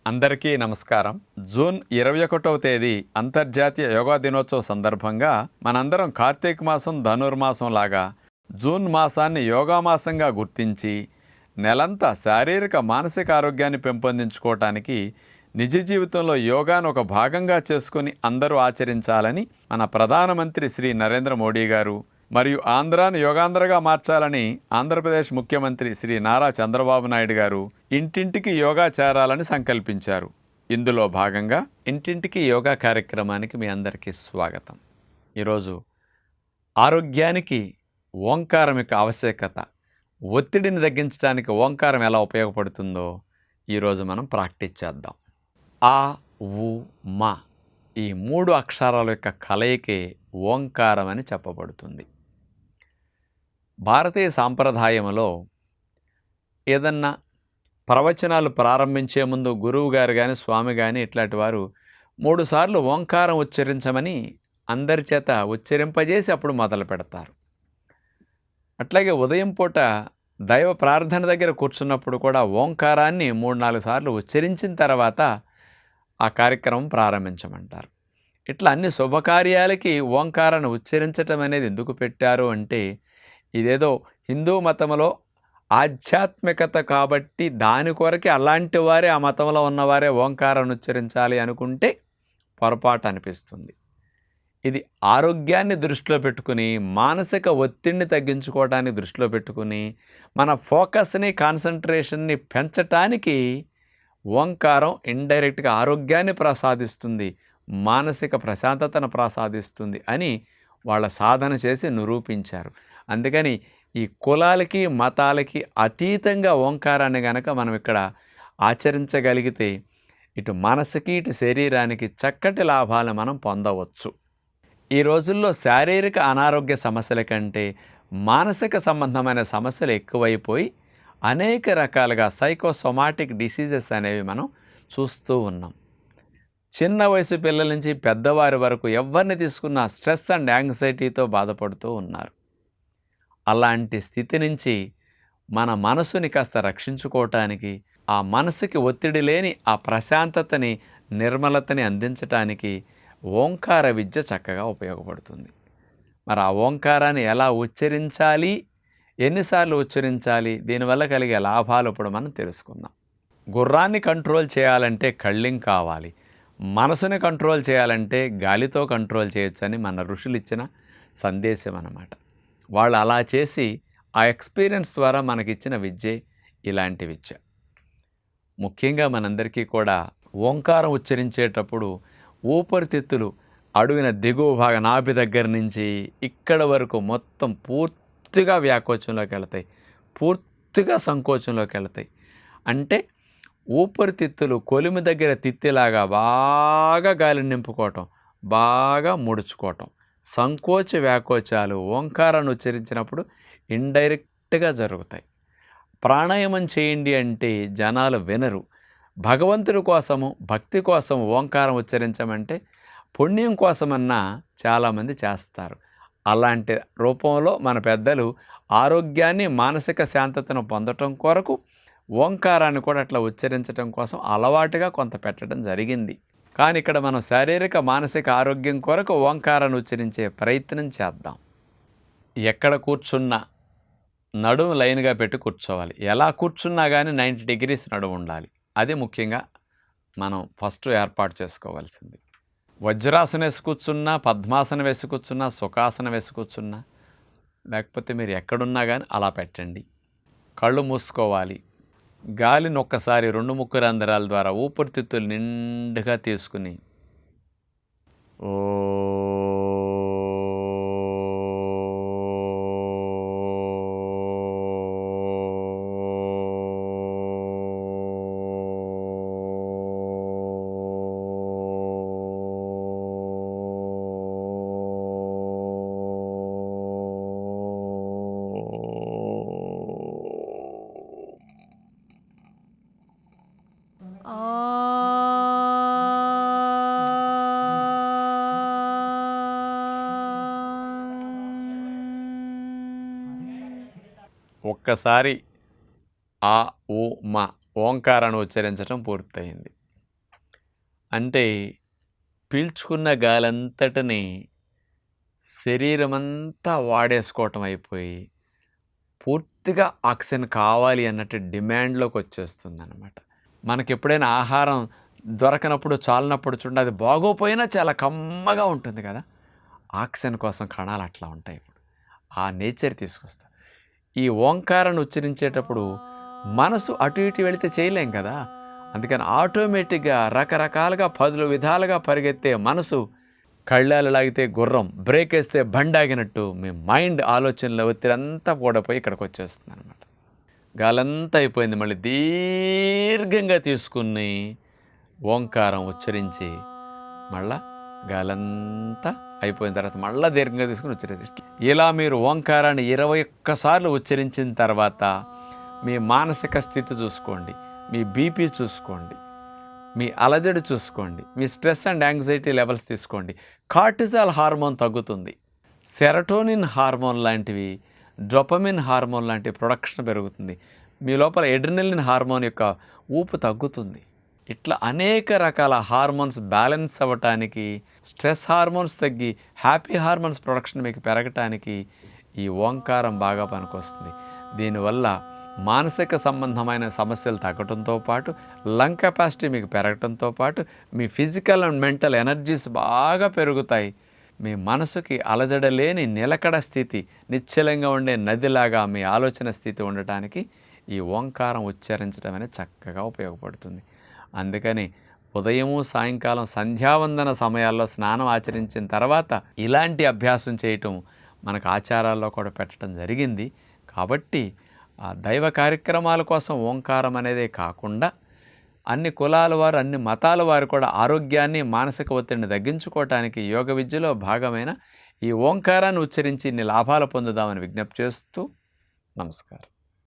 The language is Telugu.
అందరికీ నమస్కారం. జూన్ 21వ తేదీ అంతర్జాతీయ యోగా దినోత్సవం సందర్భంగా మనందరం కార్తీక మాసం ధనుర్మాసం లాగా జూన్ మాసాన్ని యోగా మాసంగా గుర్తించి నెలంతా శారీరక మానసిక ఆరోగ్యాన్ని పెంపొందించుకోవటానికి నిజ జీవితంలో యోగాను ఒక భాగంగా చేసుకుని అందరూ ఆచరించాలని మన ప్రధానమంత్రి శ్రీ నరేంద్ర మోడీ గారు మరియు ఆంధ్రాను యోగాంధ్రగా మార్చాలని ఆంధ్రప్రదేశ్ ముఖ్యమంత్రి శ్రీ నారా చంద్రబాబు నాయుడు గారు ఇంటింటికి యోగా చేరాలని సంకల్పించారు. ఇందులో భాగంగా ఇంటింటికి యోగా కార్యక్రమానికి మీ అందరికీ స్వాగతం. ఈరోజు ఆరోగ్యానికి ఓంకారం యొక్క ఆవశ్యకత, ఒత్తిడిని తగ్గించడానికి ఓంకారం ఎలా ఉపయోగపడుతుందో ఈరోజు మనం ప్రాక్టీస్ చేద్దాం. ఆ ఉ మా ఈ 3 అక్షరాల యొక్క కలయికే ఓంకారం అని చెప్పబడుతుంది. భారతీయ సాంప్రదాయంలో ఏదన్నా ప్రవచనాలు ప్రారంభించే ముందు గురువు గారు కానీ స్వామి కానీ ఇట్లాంటి వారు 3 సార్లు ఓంకారం ఉచ్చరించమని అందరి చేత ఉచ్చరింపజేసి అప్పుడు మొదలు పెడతారు. అట్లాగే ఉదయం పూట దైవ ప్రార్థన దగ్గర కూర్చున్నప్పుడు కూడా ఓంకారాన్ని 3-4 సార్లు ఉచ్చరించిన తర్వాత ఆ కార్యక్రమం ప్రారంభించమంటారు. ఇట్లా అన్ని శుభకార్యాలకి ఓంకారాన్ని ఉచ్చరించటం అనేది ఎందుకు పెట్టారు అంటే, ఇదేదో హిందూ మతంలో ఆధ్యాత్మికత కాబట్టి దాని కొరకే అలాంటి వారే ఆ మతంలో ఉన్నవారే ఓంకారాన్ని ఉచ్చరించాలి అనుకుంటే పొరపాటు అనిపిస్తుంది. ఇది ఆరోగ్యాన్ని దృష్టిలో పెట్టుకుని, మానసిక ఒత్తిడిని తగ్గించుకోవడానికి దృష్టిలో పెట్టుకుని, మన ఫోకస్ని కాన్సన్ట్రేషన్ని పెంచటానికి ఓంకారం ఇండైరెక్ట్గా ఆరోగ్యాన్ని ప్రసాదిస్తుంది, మానసిక ప్రశాంతతను ప్రసాదిస్తుంది అని వాళ్ళ సాధన చేసి నిరూపించారు. అందుకని ఈ కులాలకి మతాలకి అతీతంగా ఓంకారాన్ని గనక మనం ఇక్కడ ఆచరించగలిగితే ఇటు మనసుకి ఇటు శరీరానికి చక్కటి లాభాలు మనం పొందవచ్చు. ఈ రోజుల్లో శారీరక అనారోగ్య సమస్యల కంటే మానసిక సంబంధమైన సమస్యలు ఎక్కువైపోయి అనేక రకాలుగా సైకోసోమాటిక్ డిసీజెస్ అనేవి మనం చూస్తూ ఉన్నాం. చిన్న వయసు పిల్లల నుంచి పెద్దవారి వరకు ఎవరిని తీసుకున్నా స్ట్రెస్ అండ్ యాంగ్జైటీతో బాధపడుతూ ఉన్నారు. అలాంటి స్థితి నుంచి మన మనసుని కాస్త రక్షించుకోవటానికి, ఆ మనసుకి ఒత్తిడి లేని ఆ ప్రశాంతతని, నిర్మలతని అందించటానికి ఓంకార విద్య చక్కగా ఉపయోగపడుతుంది. మరి ఆ ఓంకారాన్ని ఎలా ఉచ్చరించాలి, ఎన్నిసార్లు ఉచ్చరించాలి, దీనివల్ల కలిగే లాభాలు ఇప్పుడు మనం తెలుసుకుందాం. గుర్రాన్ని కంట్రోల్ చేయాలంటే కళ్ళింగ్ కావాలి, మనసుని కంట్రోల్ చేయాలంటే గాలితో కంట్రోల్ చేయొచ్చని మన ఋషులు ఇచ్చిన సందేశం అన్నమాట. వాళ్ళు అలా చేసి ఆ ఎక్స్పీరియన్స్ ద్వారా మనకిచ్చిన విద్యే ఇలాంటి విద్య. ముఖ్యంగా మనందరికీ కూడా ఓంకారం ఉచ్చరించేటప్పుడు ఊపిరితిత్తులు అడుగున దిగువ భాగ నాభి దగ్గర నుంచి ఇక్కడ వరకు మొత్తం పూర్తిగా వ్యాకోచంలోకి వెళతాయి, పూర్తిగా సంకోచంలోకి వెళతాయి. అంటే ఊపిరితిత్తులు కొలిమి దగ్గర తిత్తిలాగా బాగా గాలిని నింపుకోవటం, బాగా ముడుచుకోవటం, సంకోచ వ్యాకోచాలు ఓంకారాన్ని ఉచ్చరించినప్పుడు ఇండైరెక్ట్గా జరుగుతాయి. ప్రాణాయామం చేయండి అంటే జనాలు వినరు. భగవంతుడి కోసము, భక్తి కోసం ఓంకారం ఉచ్చరించమంటే పుణ్యం కోసమన్నా చాలామంది చేస్తారు. అలాంటి రూపంలో మన పెద్దలు ఆరోగ్యాన్ని, మానసిక శాంతతను పొందటం కొరకు ఓంకారాన్ని కూడా అట్లా ఉచ్చరించడం కోసం అలవాటుగా కొంత పెట్టడం జరిగింది. కానీ ఇక్కడ మనం శారీరక మానసిక ఆరోగ్యం కొరకు ఓంకారాన్ని ఉచ్చరించే ప్రయత్నం చేద్దాం. ఎక్కడ కూర్చున్నా నడుము లైన్గా పెట్టి కూర్చోవాలి. ఎలా కూర్చున్నా కానీ 90 degrees నడుము ఉండాలి. అది ముఖ్యంగా మనం ఫస్ట్ ఏర్పాటు చేసుకోవాల్సింది. వజ్రాసనం వేసి కూర్చున్నా, పద్మాసనం వేసి కూర్చున్నా, సుఖాసనం వేసి కూర్చున్నా, లేకపోతే మీరు ఎక్కడున్నా కానీ అలా పెట్టండి. కళ్ళు మూసుకోవాలి. గాలిని ఒక్కసారి 2 ముక్కు రంధ్రాల ద్వారా ఊపిరితిత్తులు నిండుగా తీసుకుని ఓ ఒక్కసారి ఆ ఉ మా ఓంకారాన్ని ఉచ్చరించడం పూర్తయింది. అంటే పీల్చుకున్న గాలంతటిని శరీరమంతా వాడేసుకోవటం అయిపోయి పూర్తిగా ఆక్సిజన్ కావాలి అన్నట్టు డిమాండ్లోకి వచ్చేస్తుందన్నమాట. మనకి ఎప్పుడైనా ఆహారం దొరకనప్పుడు చాలినప్పుడు చూడండి, అది బాగోపోయినా చాలా కమ్మగా ఉంటుంది కదా. ఆక్సిజన్ కోసం కణాలు అట్లా ఉంటాయి. ఇప్పుడు ఆ నేచర్ తీసుకొస్తా. ఈ ఓంకారాన్ని ఉచ్చరించేటప్పుడు మనసు అటు ఇటు వెళితే చేయలేం కదా. అందుకని ఆటోమేటిక్గా రకరకాలుగా 10 విధాలుగా పరిగెత్తే మనసు కళ్ళాలు లాగితే గుర్రం, బ్రేక్ వేస్తే బండాగినట్టు మీ మైండ్ ఆలోచనల ఒత్తిడి అంతా కూడా పోయి ఇక్కడికి వచ్చేస్తుంది అనమాట. గాలంతా అయిపోయింది. మళ్ళీ దీర్ఘంగా తీసుకుని ఓంకారం ఉచ్చరించి మళ్ళా గాలంతా అయిపోయిన తర్వాత మళ్ళీ దీర్ఘంగా తీసుకుని ఉచ్చరించి, ఇలా మీరు ఓంకారాన్ని 21 సార్లు ఉచ్చరించిన తర్వాత మీ మానసిక స్థితి చూసుకోండి, మీ బీపీ చూసుకోండి, మీ అలజడి చూసుకోండి, మీ స్ట్రెస్ అండ్ యాంగ్జైటీ లెవెల్స్ తీసుకోండి. కార్టిజాల్ హార్మోన్ తగ్గుతుంది, సెరటోనిన్ హార్మోన్ లాంటివి, డోపమిన్ హార్మోన్ లాంటి ప్రొడక్షన్ పెరుగుతుంది, మీ లోపల ఎడ్రినలిన్ హార్మోన్ యొక్క ఊపు తగ్గుతుంది. ఇట్లా అనేక రకాల హార్మోన్స్ బ్యాలెన్స్ అవ్వటానికి, స్ట్రెస్ హార్మోన్స్ తగ్గి హ్యాపీ హార్మోన్స్ ప్రొడక్షన్ మీకు పెరగటానికి ఈ ఓంకారం బాగా పనికొస్తుంది. దీనివల్ల మానసిక సంబంధమైన సమస్యలు తగ్గడంతో పాటు లంగ్ కెపాసిటీ మీకు పెరగడంతో పాటు మీ ఫిజికల్ అండ్ మెంటల్ ఎనర్జీస్ బాగా పెరుగుతాయి. మీ మనసుకి అలజడలేని నిలకడ స్థితి, నిశ్చలంగా ఉండే నదిలాగా మీ ఆలోచన స్థితి ఉండటానికి ఈ ఓంకారం ఉచ్చరించడం అనేది చక్కగా ఉపయోగపడుతుంది. అందుకని ఉదయము సాయంకాలం సంధ్యావందన సమయాల్లో స్నానం ఆచరించిన తర్వాత ఇలాంటి అభ్యాసం చేయటం మనకు ఆచారాల్లో కూడా పెట్టడం జరిగింది. కాబట్టి ఆ దైవ కార్యక్రమాల కోసం ఓంకారం అనేదే కాకుండా అన్ని కులాల వారు, అన్ని మతాల వారు కూడా ఆరోగ్యాన్ని, మానసిక ఒత్తిడిని తగ్గించుకోవటానికి యోగ విద్యలో భాగమైన ఈ ఓంకారాన్ని ఉచ్చరించి ఇన్ని లాభాలు పొందుదామని విజ్ఞప్తి చేస్తూ నమస్కారం.